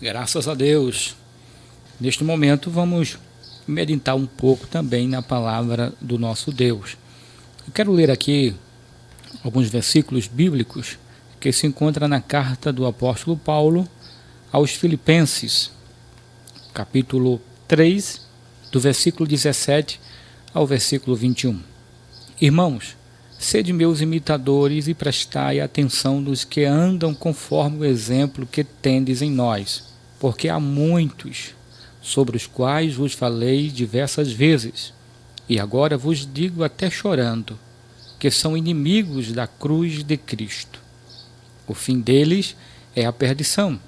Graças a Deus. Neste momento vamos meditar um pouco também na palavra do nosso Deus. Eu quero ler aqui alguns versículos bíblicos que se encontram na carta do apóstolo Paulo aos Filipenses, capítulo 3, do versículo 17 ao versículo 21. Irmãos, sede meus imitadores e prestai atenção nos que andam conforme o exemplo que tendes em nós, porque há muitos sobre os quais vos falei diversas vezes, e agora vos digo até chorando, que são inimigos da cruz de Cristo. O fim deles é a perdição.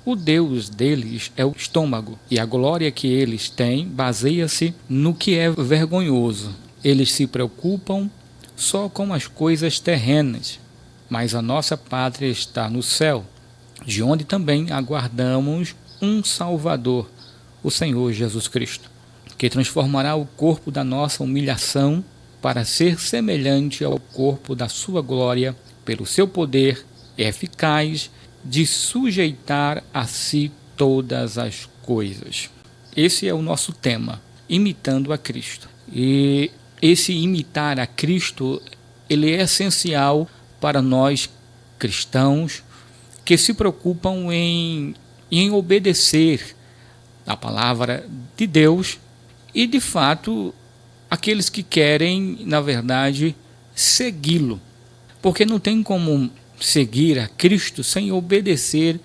O Deus deles é o estômago, e a glória que eles têm baseia-se no que é vergonhoso. Eles se preocupam só com as coisas terrenas, mas a nossa pátria está no céu, de onde também aguardamos um Salvador, o Senhor Jesus Cristo, que transformará o corpo da nossa humilhação para ser semelhante ao corpo da sua glória, pelo seu poder eficaz de sujeitar a si todas as coisas. Esse é o nosso tema, imitando a Cristo. E esse imitar a Cristo, ele é essencial para nós cristãos que se preocupam em obedecer a palavra de Deus e, de fato, aqueles que querem, na verdade, segui-lo. Porque não tem como seguir a Cristo sem obedecer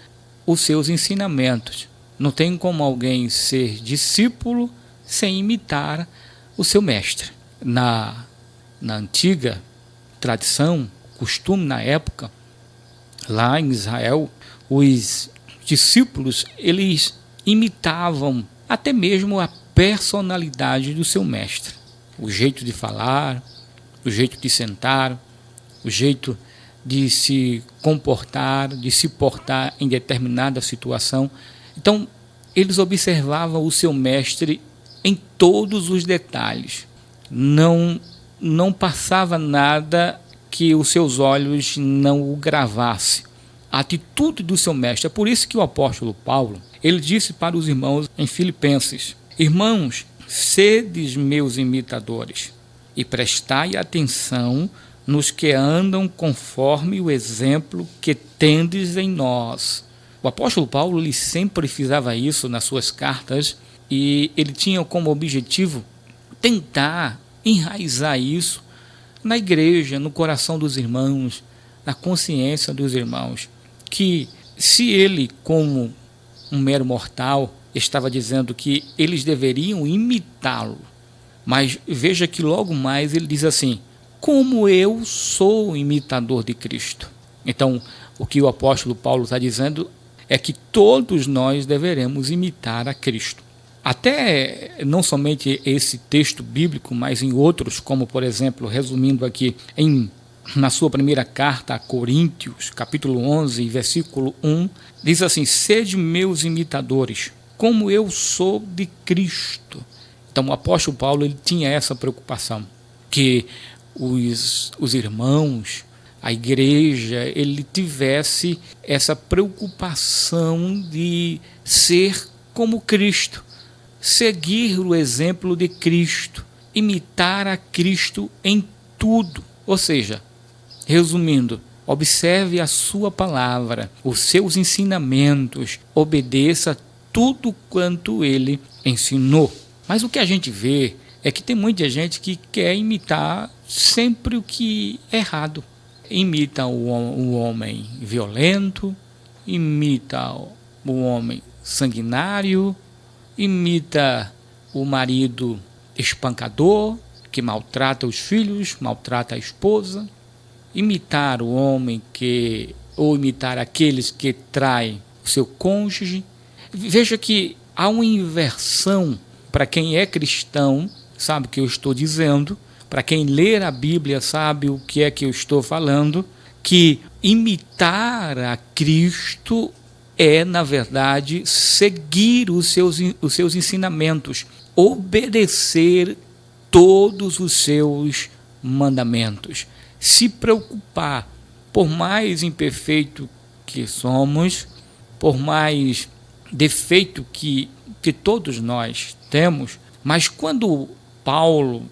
os seus ensinamentos. Não tem como alguém ser discípulo sem imitar o seu mestre. Na antiga tradição, costume na época, lá em Israel, os discípulos, eles imitavam até mesmo a personalidade do seu mestre. O jeito de falar, o jeito de sentar, o jeito de se comportar, de se portar em determinada situação. Então, eles observavam o seu mestre em todos os detalhes. Não passava nada que os seus olhos não o gravassem. A atitude do seu mestre. É por isso que o apóstolo Paulo, ele disse para os irmãos em Filipenses: irmãos, sedes meus imitadores e prestai atenção nos que andam conforme o exemplo que tendes em nós. O apóstolo Paulo, ele sempre frisava isso nas suas cartas, e ele tinha como objetivo tentar enraizar isso na igreja, no coração dos irmãos, na consciência dos irmãos, que se ele, como um mero mortal, estava dizendo que eles deveriam imitá-lo, mas veja que logo mais ele diz assim: como eu sou imitador de Cristo. Então, o que o apóstolo Paulo está dizendo é que todos nós deveremos imitar a Cristo. Até não somente esse texto bíblico, mas em outros, como por exemplo, resumindo aqui, na sua primeira carta a Coríntios, capítulo 11, versículo 1, diz assim: sede meus imitadores, como eu sou de Cristo. Então o apóstolo Paulo, ele tinha essa preocupação, que os irmãos, a igreja, ele tivesse essa preocupação de ser como Cristo, seguir o exemplo de Cristo, imitar a Cristo em tudo. Ou seja, resumindo, observe a sua palavra, os seus ensinamentos, obedeça tudo quanto ele ensinou. Mas o que a gente vê é que tem muita gente que quer imitar sempre o que é errado. Imita o homem violento, imita o homem sanguinário, imita o marido espancador, que maltrata os filhos, maltrata a esposa, imitar o homem ou imitar aqueles que traem o seu cônjuge. Veja que há uma inversão. Para quem é cristão, sabe o que eu estou dizendo, para quem ler a Bíblia sabe o que é que eu estou falando, que imitar a Cristo é, na verdade, seguir os seus ensinamentos, obedecer todos os seus mandamentos, se preocupar, por mais imperfeito que somos, por mais defeito que todos nós temos, mas quando Paulo,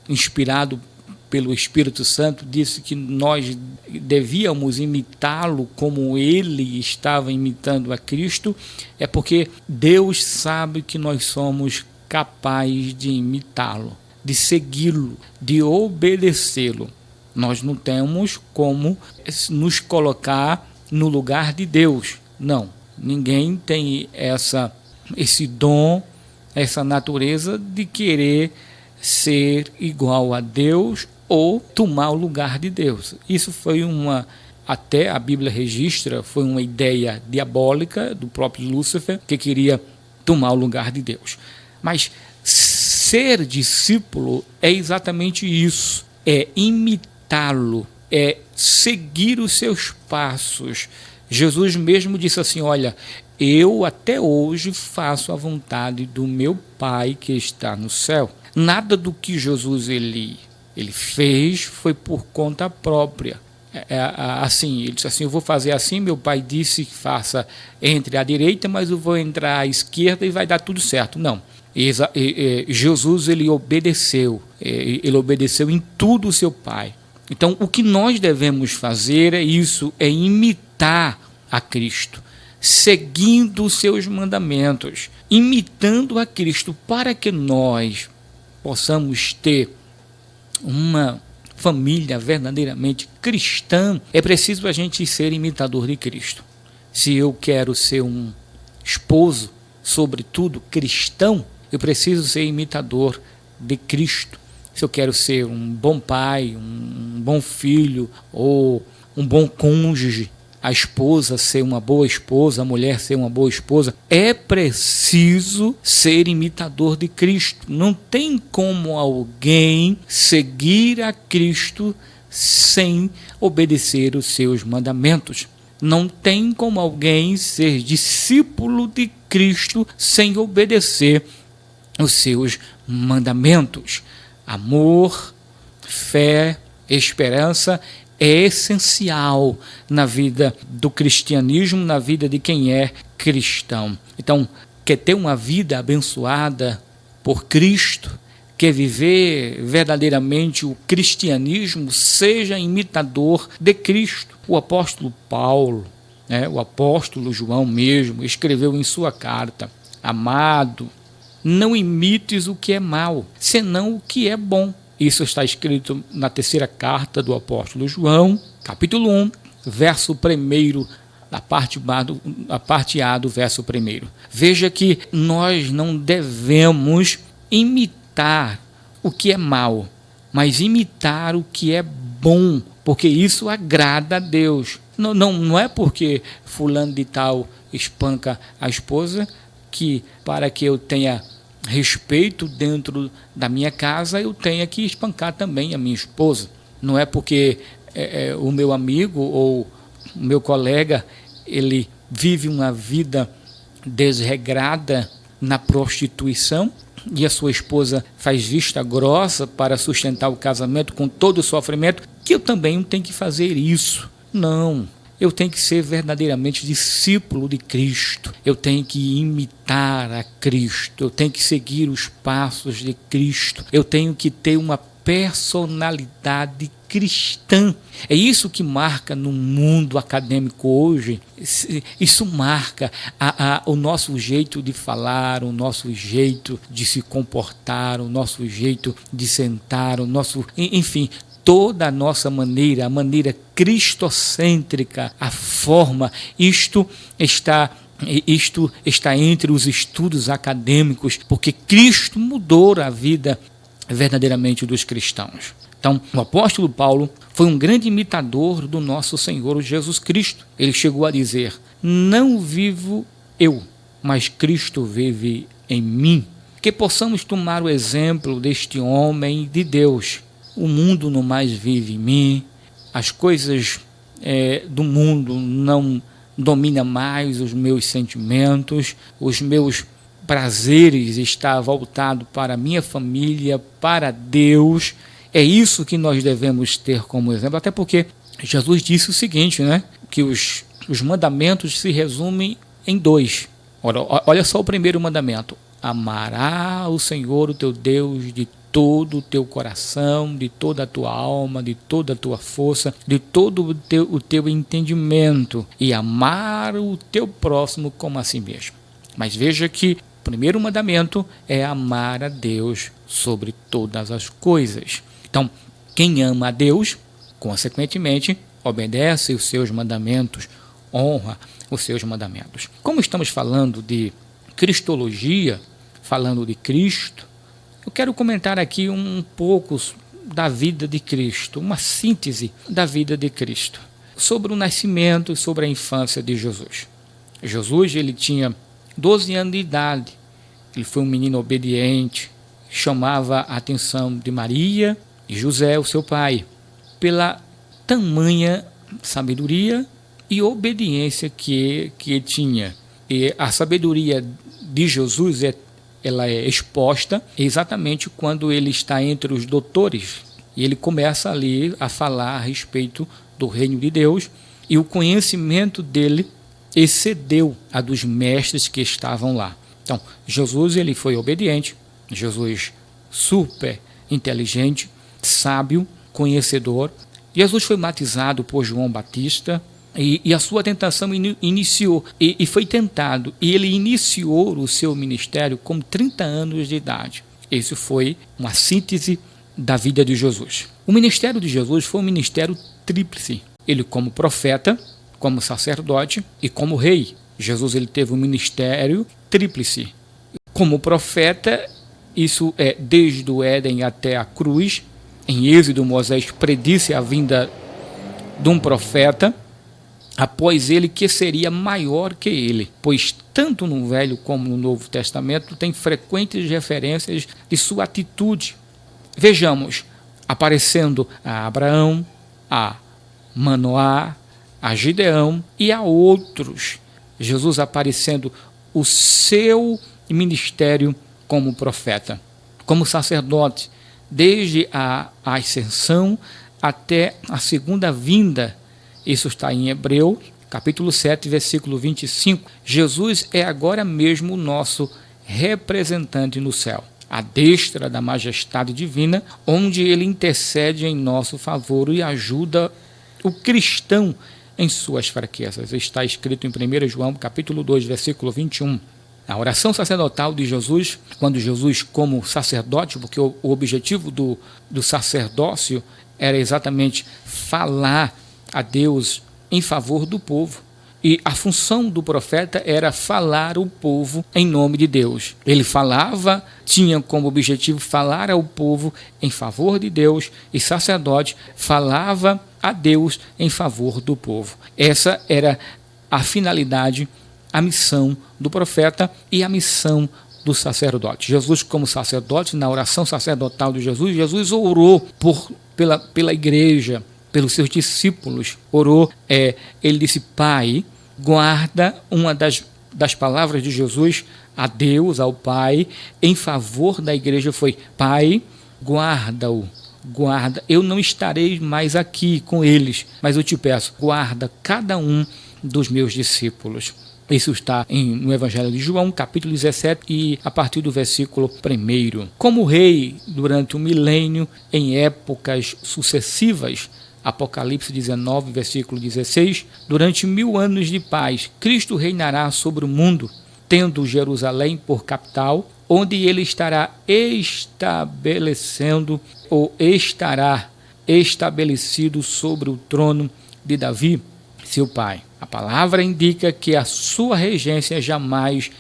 inspirado pelo Espírito Santo, disse que nós devíamos imitá-lo como ele estava imitando a Cristo, é porque Deus sabe que nós somos capazes de imitá-lo, de segui-lo, de obedecê-lo. Nós não temos como nos colocar no lugar de Deus. Não, ninguém tem esse dom, essa natureza de querer ser igual a Deus ou tomar o lugar de Deus. Isso foi até a Bíblia registra, foi uma ideia diabólica do próprio Lúcifer, que queria tomar o lugar de Deus. Mas ser discípulo é exatamente isso, é imitá-lo, é seguir os seus passos. Jesus mesmo disse assim, olha, eu até hoje faço a vontade do meu Pai que está no céu. Nada do que Jesus ele fez foi por conta própria. Assim, ele disse assim, eu vou fazer assim, meu Pai disse que faça entre à direita, mas eu vou entrar à esquerda e vai dar tudo certo. Não. Jesus ele obedeceu em tudo o seu Pai. Então, o que nós devemos fazer é isso, é imitar a Cristo, seguindo os seus mandamentos, imitando a Cristo, para que nós possamos ter uma família verdadeiramente cristã. É preciso a gente ser imitador de Cristo. Se eu quero ser um esposo, sobretudo cristão, eu preciso ser imitador de Cristo. Se eu quero ser um bom pai, um bom filho ou um bom cônjuge, a esposa ser uma boa esposa, a mulher ser uma boa esposa, é preciso ser imitador de Cristo. Não tem como alguém seguir a Cristo sem obedecer os seus mandamentos. Não tem como alguém ser discípulo de Cristo sem obedecer os seus mandamentos. Amor, fé, esperança é essencial na vida do cristianismo, na vida de quem é cristão. Então, quer ter uma vida abençoada por Cristo, quer viver verdadeiramente o cristianismo, seja imitador de Cristo. O apóstolo Paulo, o apóstolo João mesmo, escreveu em sua carta, amado, não imites o que é mal, senão o que é bom. Isso está escrito na terceira carta do apóstolo João, capítulo 1, verso 1, a parte A do verso 1. Veja que nós não devemos imitar o que é mal, mas imitar o que é bom, porque isso agrada a Deus. Não é porque fulano de tal espanca a esposa que para que eu tenha respeito dentro da minha casa eu tenha que espancar também a minha esposa. Não é porque o meu amigo ou o meu colega ele vive uma vida desregrada na prostituição e a sua esposa faz vista grossa para sustentar o casamento com todo o sofrimento, que eu também tenho que fazer isso. Não. Eu tenho que ser verdadeiramente discípulo de Cristo. Eu tenho que imitar a Cristo. Eu tenho que seguir os passos de Cristo. Eu tenho que ter uma personalidade cristã. É isso que marca no mundo acadêmico hoje. Isso marca o nosso jeito de falar, o nosso jeito de se comportar, o nosso jeito de sentar, enfim, toda a nossa maneira, a maneira cristocêntrica, a forma, isto está entre os estudos acadêmicos, porque Cristo mudou a vida verdadeiramente dos cristãos. Então, o apóstolo Paulo foi um grande imitador do nosso Senhor Jesus Cristo. Ele chegou a dizer, não vivo eu, mas Cristo vive em mim. Que possamos tomar o exemplo deste homem de Deus. O mundo não mais vive em mim, as coisas do mundo não dominam mais os meus sentimentos, os meus prazeres estão voltados para a minha família, para Deus. É isso que nós devemos ter como exemplo, até porque Jesus disse o seguinte, que os mandamentos se resumem em 2. Olha só o primeiro mandamento: amará o Senhor o teu Deus de todo o teu coração, de toda a tua alma, de toda a tua força, de todo o teu entendimento, e amar o teu próximo como a si mesmo. Mas veja que o primeiro mandamento é amar a Deus sobre todas as coisas. Então, quem ama a Deus, consequentemente, obedece os seus mandamentos, honra os seus mandamentos. Como estamos falando de cristologia, falando de Cristo, eu quero comentar aqui um pouco da vida de Cristo, uma síntese da vida de Cristo, sobre o nascimento e sobre a infância de Jesus. Jesus, ele tinha 12 anos de idade, ele foi um menino obediente, chamava a atenção de Maria e José, o seu pai, pela tamanha sabedoria e obediência que ele tinha. E a sabedoria de Jesus ela é exposta exatamente quando ele está entre os doutores e ele começa ali a falar a respeito do reino de Deus, e o conhecimento dele excedeu a dos mestres que estavam lá. Então, Jesus, ele foi obediente, Jesus super inteligente, sábio, conhecedor. Jesus foi batizado por João Batista, e a sua tentação iniciou, e foi tentado, e ele iniciou o seu ministério com 30 anos de idade. Isso foi uma síntese da vida de Jesus. O ministério de Jesus foi um ministério tríplice. Ele como profeta, como sacerdote e como rei. Jesus, ele teve um ministério tríplice. Como profeta, isso é desde o Éden até a cruz. Em Êxodo, Moisés predisse a vinda de um profeta após ele, que seria maior que ele, pois tanto no Velho como no Novo Testamento tem frequentes referências de sua atitude. Vejamos, aparecendo a Abraão, a Manoá, a Gideão e a outros. Jesus aparecendo o seu ministério como profeta, como sacerdote, desde a ascensão até a segunda vinda. Isso está em Hebreus, capítulo 7, versículo 25. Jesus é agora mesmo o nosso representante no céu, à destra da majestade divina, onde ele intercede em nosso favor e ajuda o cristão em suas fraquezas. Está escrito em 1 João, capítulo 2, versículo 21. A oração sacerdotal de Jesus, quando Jesus como sacerdote, porque o objetivo do sacerdócio era exatamente falar a Deus em favor do povo. E a função do profeta era falar ao povo em nome de Deus. Ele falava, tinha como objetivo falar ao povo em favor de Deus, e sacerdote falava a Deus em favor do povo. Essa era a finalidade, a missão do profeta e a missão do sacerdote. Jesus, como sacerdote, na oração sacerdotal de Jesus, Jesus orou pela igreja, pelos seus discípulos, orou, ele disse: Pai, guarda, uma das palavras de Jesus a Deus, ao Pai, em favor da igreja foi: Pai, guarda-o, guarda, eu não estarei mais aqui com eles, mas eu te peço, guarda cada um dos meus discípulos. Isso está no Evangelho de João, capítulo 17, e a partir do versículo 1. Como rei durante um milênio, em épocas sucessivas, Apocalipse 19, versículo 16, durante 1000 anos de paz, Cristo reinará sobre o mundo, tendo Jerusalém por capital, onde ele estará estabelecendo, ou estará estabelecido sobre o trono de Davi, seu pai. A palavra indica que a sua regência jamais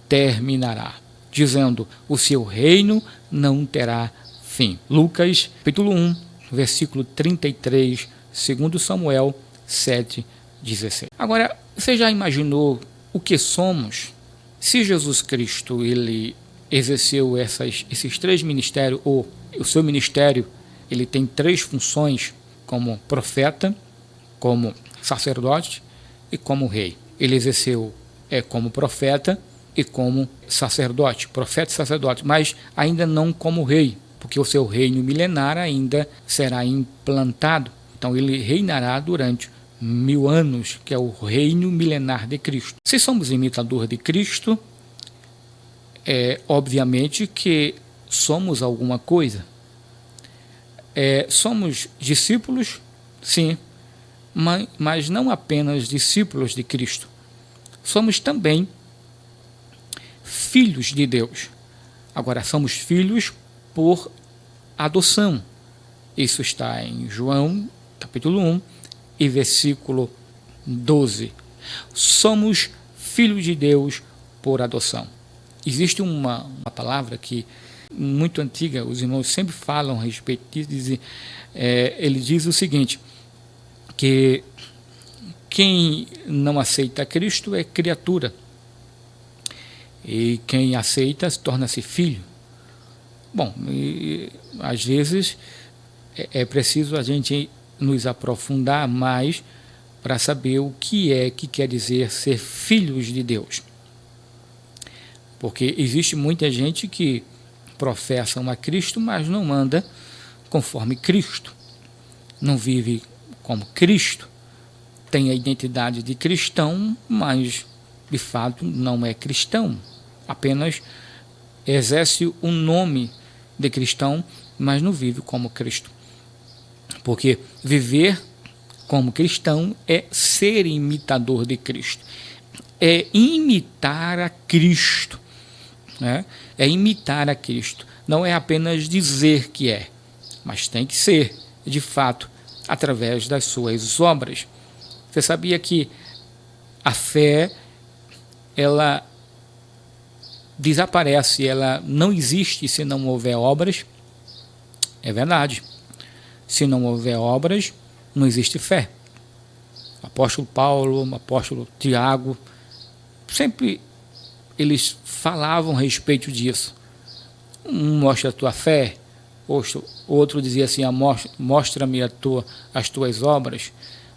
terminará, dizendo: o seu reino não terá fim. Lucas, capítulo 1, versículo 33, 2 Samuel 7, 16. Agora, você já imaginou o que somos? Se Jesus Cristo ele exerceu esses três ministérios, ou o seu ministério ele tem três funções, como profeta, como sacerdote e como rei. Ele exerceu como profeta e como sacerdote, profeta e sacerdote, mas ainda não como rei, porque o seu reino milenar ainda será implantado. Então ele reinará durante 1000 anos, que é o reino milenar de Cristo. Se somos imitadores de Cristo, obviamente que somos alguma coisa. Somos discípulos, sim, mas não apenas discípulos de Cristo. Somos também filhos de Deus. Agora, somos filhos por adoção. Isso está em João, capítulo 1, e versículo 12. Somos filhos de Deus por adoção. Existe uma palavra que muito antiga, os irmãos sempre falam a respeito disso. Ele diz o seguinte, que quem não aceita Cristo é criatura, e quem aceita torna-se filho. Bom, às vezes é preciso a gente nos aprofundar mais para saber o que quer dizer ser filhos de Deus. Porque existe muita gente que professa a Cristo, mas não anda conforme Cristo. Não vive como Cristo. Tem a identidade de cristão, mas de fato não é cristão. Apenas exerce o nome de cristão, mas não vive como Cristo. Porque viver como cristão é ser imitador de Cristo. É imitar a Cristo. Né? É imitar a Cristo. Não é apenas dizer que é, mas tem que ser, de fato, através das suas obras. Você sabia que a fé, ela desaparece, ela não existe se não houver obras? É verdade. Se não houver obras, não existe fé. O apóstolo Paulo, o apóstolo Tiago, sempre eles falavam a respeito disso. Um mostra a tua fé, outro dizia assim, mostra-me as tuas obras,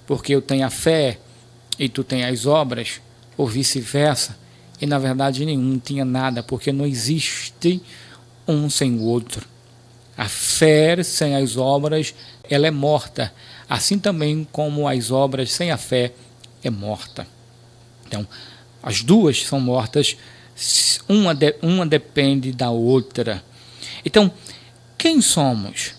porque eu tenho a fé e tu tens as obras, ou vice-versa. E na verdade nenhum tinha nada, porque não existe um sem o outro. A fé sem as obras, ela é morta, assim também como as obras sem a fé é morta. Então, as duas são mortas, uma depende da outra. Então, quem somos?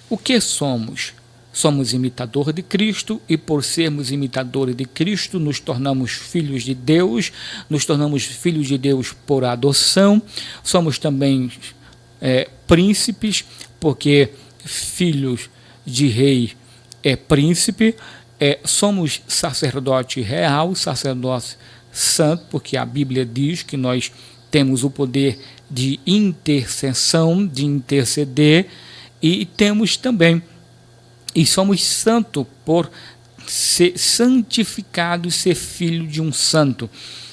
O que somos? Somos imitadores de Cristo, e por sermos imitadores de Cristo, nos tornamos filhos de Deus, nos tornamos filhos de Deus por adoção. Somos também príncipes, porque filhos de rei é príncipe. Somos sacerdote real, sacerdote santo, porque a Bíblia diz que nós temos o poder de intercessão, de interceder, e temos também, e somos santos por ser santificados, ser filho de um santo.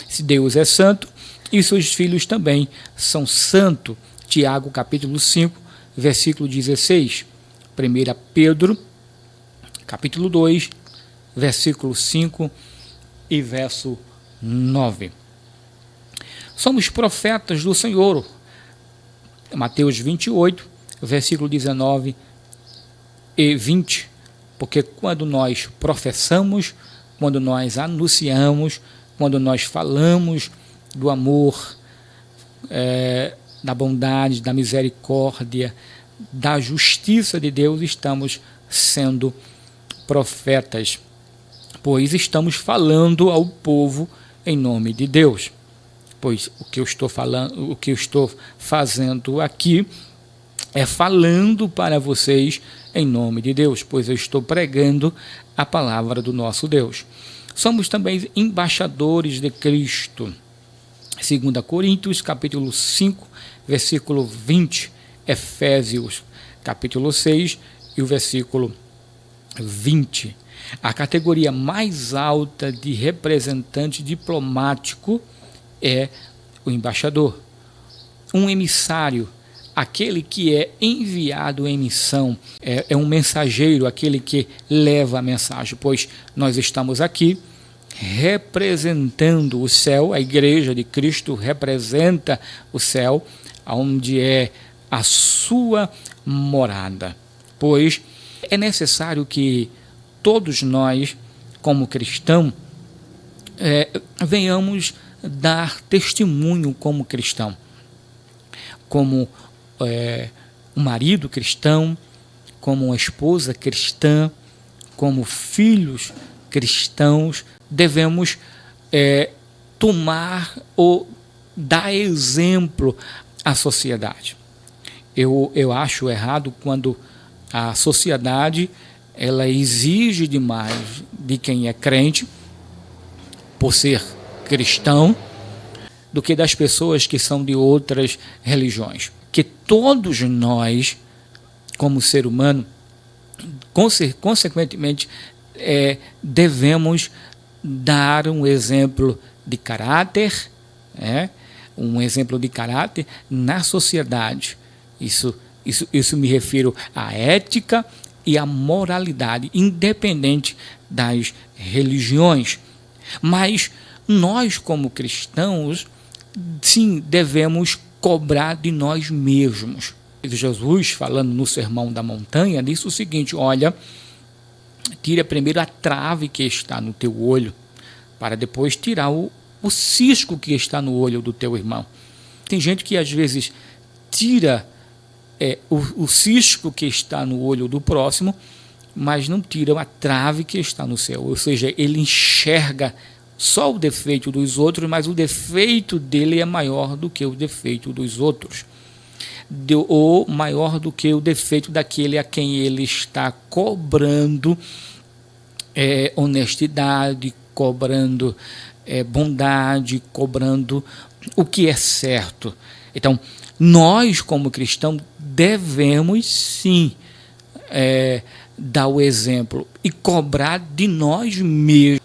Se Deus é santo, e seus filhos também são santos. Tiago capítulo 5, versículo 16. 1 Pedro capítulo 2, versículo 5 e verso 9. Somos profetas do Senhor. Mateus 28, versículo 19 e 20. Porque quando nós professamos, quando nós anunciamos, quando nós falamos do amor, da bondade, da misericórdia, da justiça de Deus, estamos sendo profetas, pois estamos falando ao povo em nome de Deus. Pois o que eu estou falando, o que eu estou fazendo aqui é falando para vocês em nome de Deus, pois eu estou pregando a palavra do nosso Deus. Somos também embaixadores de Cristo. 2 Coríntios, capítulo 5, versículo 20, Efésios, capítulo 6, e o versículo 20. A categoria mais alta de representante diplomático é o embaixador, um emissário, aquele que é enviado em missão, é um mensageiro, aquele que leva a mensagem, pois nós estamos aqui representando o céu. A igreja de Cristo representa o céu, onde é a sua morada, pois é necessário que todos nós como cristão, venhamos dar testemunho como cristão, como um marido cristão, como uma esposa cristã, como filhos cristãos, devemos tomar ou dar exemplo à sociedade. Eu acho errado quando a sociedade ela exige demais de quem é crente, por ser cristão, do que das pessoas que são de outras religiões. Que todos nós, como ser humano, consequentemente, devemos dar um exemplo de caráter, um exemplo de caráter na sociedade. Isso me refiro à ética e à moralidade, independente das religiões. Mas nós, como cristãos, sim, devemos cobrar de nós mesmos. Jesus, falando no Sermão da Montanha, disse o seguinte: olha, tira primeiro a trave que está no teu olho, para depois tirar o cisco que está no olho do teu irmão. Tem gente que às vezes tira o cisco que está no olho do próximo, mas não tira a trave que está no seu. Ou seja, ele enxerga só o defeito dos outros, mas o defeito dele é maior do que o defeito dos outros, ou maior do que o defeito daquele a quem ele está cobrando honestidade, cobrando bondade, cobrando o que é certo. Então, nós, como cristãos, devemos sim dar o exemplo e cobrar de nós mesmos.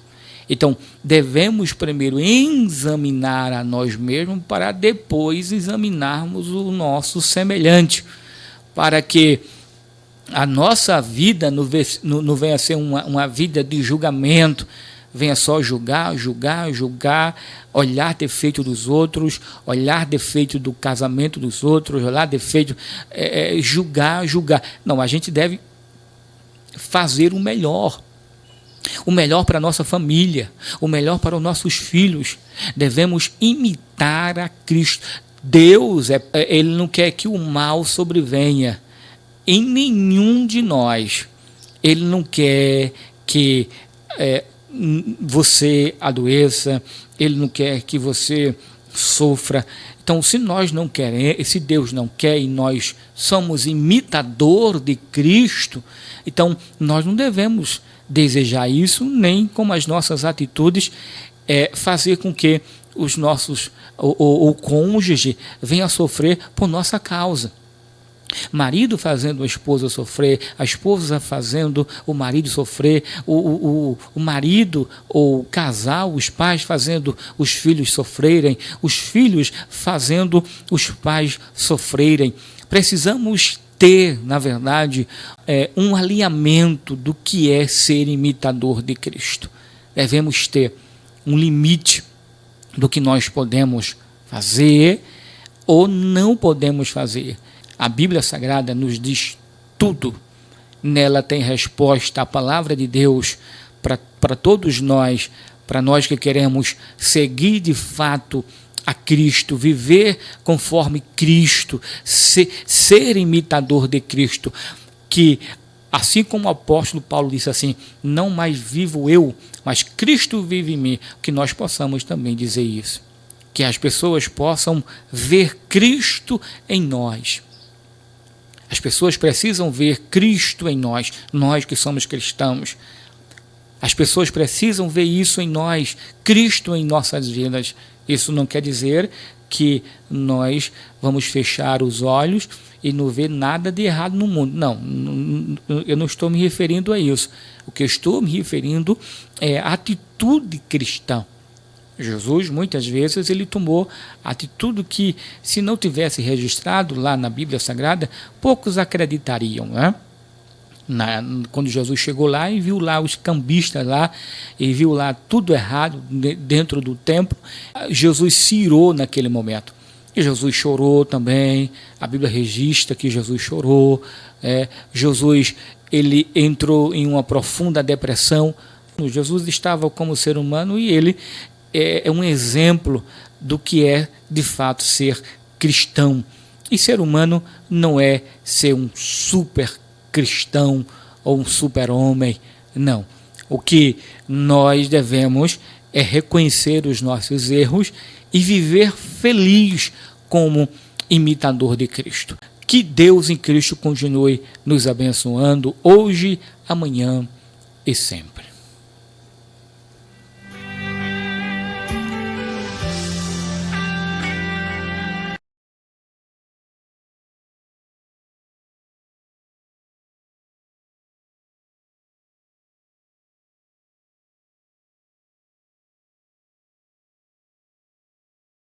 Então, devemos primeiro examinar a nós mesmos para depois examinarmos o nosso semelhante, para que a nossa vida não venha a ser uma vida de julgamento, venha só julgar, olhar defeito dos outros, olhar defeito do casamento dos outros, olhar defeito, julgar. Não, a gente deve fazer o melhor para a nossa família, o melhor para os nossos filhos. Devemos imitar a Cristo. Deus, Ele não quer que o mal sobrevenha em nenhum de nós. Ele não quer que você adoeça, Ele não quer que você sofra. Então, se nós não queremos, se Deus não quer e nós somos imitador de Cristo, então nós não devemos desejar isso, nem com as nossas atitudes fazer com que os nossos o cônjuge venha a sofrer por nossa causa. Marido fazendo a esposa sofrer, a esposa fazendo o marido sofrer, o marido ou o casal, os pais fazendo os filhos sofrerem, os filhos fazendo os pais sofrerem. Precisamos ter, na verdade, um alinhamento do que é ser imitador de Cristo. Devemos ter um limite do que nós podemos fazer ou não podemos fazer. A Bíblia Sagrada nos diz tudo. Nela tem resposta a palavra de Deus para todos nós, para nós que queremos seguir de fato a Cristo, viver conforme Cristo, ser imitador de Cristo, que assim como o apóstolo Paulo disse assim, não mais vivo eu, mas Cristo vive em mim, que nós possamos também dizer isso, que as pessoas possam ver Cristo em nós. As pessoas precisam ver Cristo em nós, nós que somos cristãos. As pessoas precisam ver isso em nós, Cristo em nossas vidas. Isso não quer dizer que nós vamos fechar os olhos e não ver nada de errado no mundo. Não, eu não estou me referindo a isso. O que eu estou me referindo é a atitude cristã. Jesus, muitas vezes, ele tomou atitude que, se não tivesse registrado lá na Bíblia Sagrada, poucos acreditariam, né? Quando Jesus chegou lá e viu lá os cambistas lá, e viu lá tudo errado dentro do templo, Jesus se irou naquele momento. E Jesus chorou também, a Bíblia registra que Jesus chorou, Jesus ele entrou em uma profunda depressão. Jesus estava como ser humano e ele é um exemplo do que é de fato ser cristão. E ser humano não é ser um super cristão ou um super homem, não. O que nós devemos é reconhecer os nossos erros e viver feliz como imitador de Cristo. Que Deus em Cristo continue nos abençoando hoje, amanhã e sempre.